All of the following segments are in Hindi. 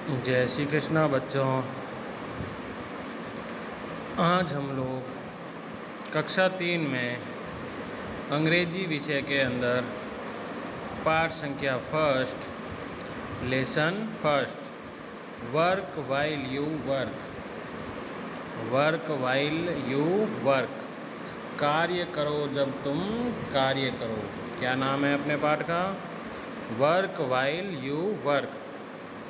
जय श्री कृष्णा बच्चों। आज हम लोग कक्षा 3 में अंग्रेजी विषय के अंदर पाठ संख्या first, lesson first, work while you work, work while you work, कार्य करो जब तुम कार्य करो। क्या नाम है अपने पाठ का? Work while you work.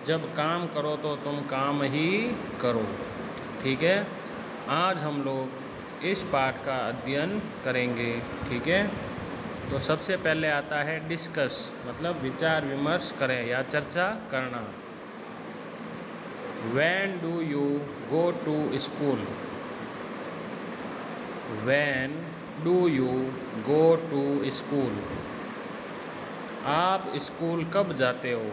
जब काम करो तो तुम काम ही करो। ठीक है, आज हम लोग इस पाठ का अध्ययन करेंगे। ठीक है, तो सबसे पहले आता है डिस्कस, मतलब विचार विमर्श करें या चर्चा करना। When do you go to school? When do you go to school? आप स्कूल कब जाते हो?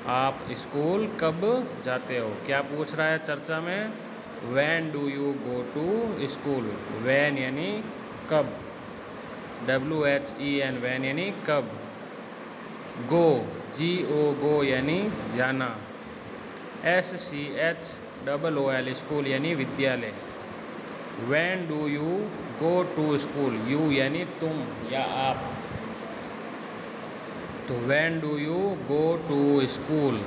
आप स्कूल कब जाते हो? क्या पूछ रहा है चर्चा में? When do you go to school? When यानी कब, WHEN, when यानी कब। Go, GO, go यानी जाना। SCHOOL, स्कूल यानी विद्यालय। When do you go to school? You यानी तुम या आप। तो when do you go to school?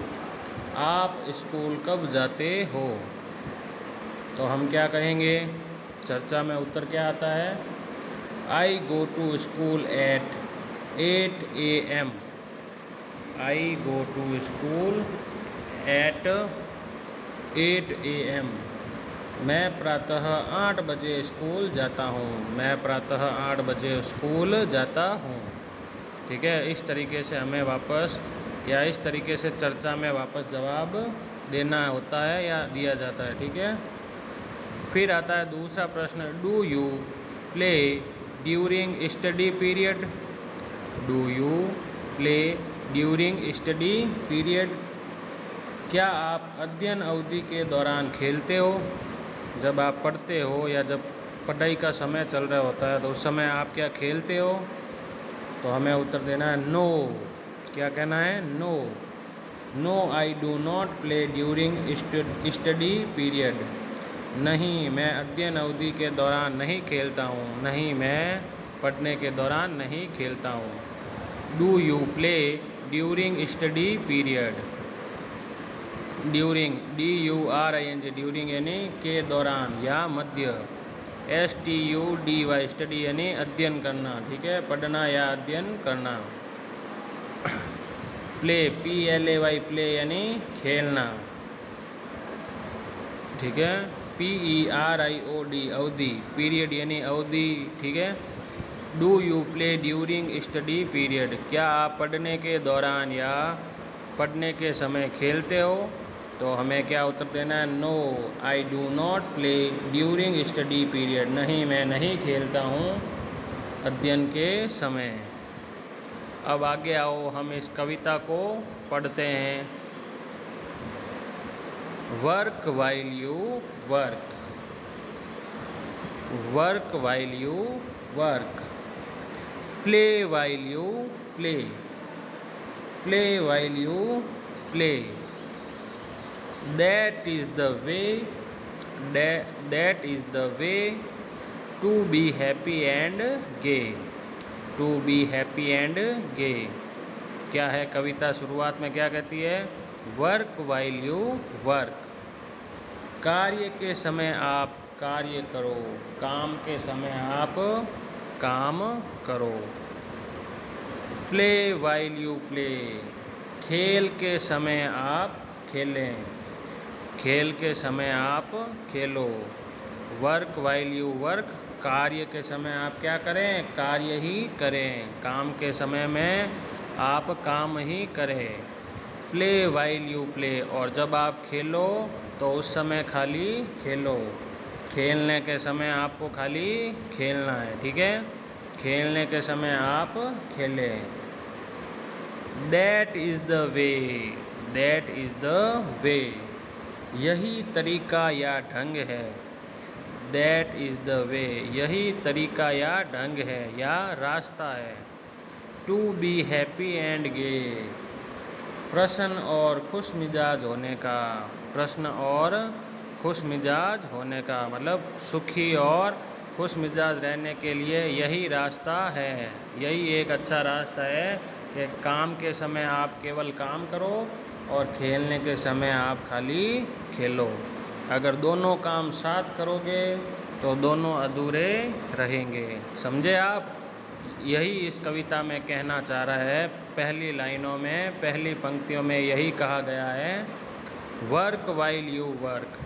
आप स्कूल कब जाते हो? तो हम क्या कहेंगे चर्चा में? उत्तर क्या आता है? I go to school at 8 AM. I go to school at 8 AM. मैं प्रातः 8 बजे स्कूल जाता हूँ। मैं प्रातः 8 बजे स्कूल जाता हूँ। ठीक है, इस तरीके से हमें वापस या इस तरीके से चर्चा में वापस जवाब देना होता है या दिया जाता है। ठीक है, फिर आता है दूसरा प्रश्न, do you play during study period? Do you play during study period? क्या आप अध्ययन अवधि के दौरान खेलते हो? जब आप पढ़ते हो या जब पढ़ाई का समय चल रहा होता है तो उस समय आप क्या खेलते हो? तो हमें उत्तर देना है नो। क्या कहना है? No. No I do not play during study period. नहीं, मैं अध्ययन अवधि के दौरान नहीं खेलता हूँ। नहीं, मैं पढ़ने के दौरान नहीं खेलता हूँ। Do you play during study period? During, DURING, during यानी के दौरान या मध्य। STUDY, स्टडी यानी अध्ययन करना। ठीक है, पढ़ना या अध्ययन करना। प्ले, PLAY, प्ले यानी खेलना। ठीक है, PERIOD, अवधि, पीरियड यानी अवधि। ठीक है, do you play during study period? क्या आप पढ़ने के दौरान या पढ़ने के समय खेलते हो? तो हमें क्या उत्तर देना है? No I do not play during study period. नहीं, मैं नहीं खेलता हूँ अध्ययन के समय। अब आगे आओ, हम इस कविता को पढ़ते हैं। Work while you work, work while you work, play while you play, play while you play. That is the way, that is the way to be happy and gay, to be happy and gay। क्या है कविता शुरुआत में क्या कहती है? वर्क वाइल यू वर्क, कार्य के समय आप कार्य करो, काम के समय आप काम करो। प्ले वाइल यू प्ले, खेल के समय आप खेलें, खेल के समय आप खेलो। वर्क वाइल यू वर्क, कार्य के समय आप क्या करें? कार्य ही करें, काम के समय में आप काम ही करें। प्ले वाइल यू प्ले, और जब आप खेलो तो उस समय खाली खेलो। खेलने के समय आपको खाली खेलना है। ठीक है, खेलने के समय आप खेलें। That is the way, that is the way, यही तरीका या ढंग है। दैट इज़ द वे, यही तरीका या ढंग है या रास्ता है। टू बी हैप्पी एंड गे, प्रसन्न और खुश मिजाज होने का, प्रसन्न और खुश मिजाज होने का मतलब सुखी और खुश मिजाज रहने के लिए यही रास्ता है, यही एक अच्छा रास्ता है कि काम के समय आप केवल काम करो और खेलने के समय आप खाली खेलो। अगर दोनों काम साथ करोगे तो दोनों अधूरे रहेंगे। समझे आप? यही इस कविता में कहना चाह रहा है। पहली लाइनों में, पहली पंक्तियों में यही कहा गया है, वर्क वाइल यू वर्क,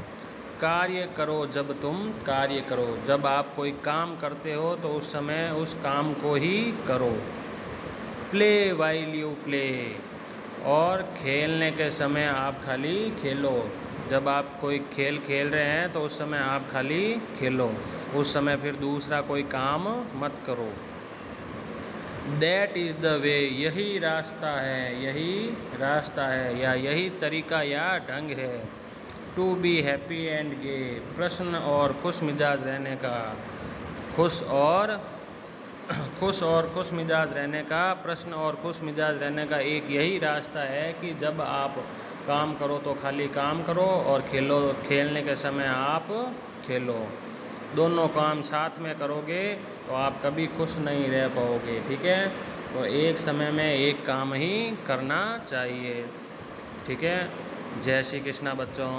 कार्य करो जब तुम कार्य करो। जब आप कोई काम करते हो तो उस समय उस काम को ही करो। प्ले वाइल यू प्ले, और खेलने के समय आप खाली खेलो। जब आप कोई खेल खेल रहे हैं तो उस समय आप खाली खेलो, उस समय फिर दूसरा कोई काम मत करो। दैट इज़ द वे, यही रास्ता है, यही रास्ता है या यही तरीका या ढंग है। टू बी हैप्पी एंड गे, प्रसन्न और खुश मिजाज रहने का, खुश और खुश मिजाज रहने का, प्रसन्न और खुश मिजाज रहने का एक यही रास्ता है कि जब आप काम करो तो खाली काम करो और खेलने के समय आप खेलो। दोनों काम साथ में करोगे तो आप कभी खुश नहीं रह पाओगे। ठीक है, तो एक समय में एक काम ही करना चाहिए। ठीक है, जय श्री कृष्णा बच्चों।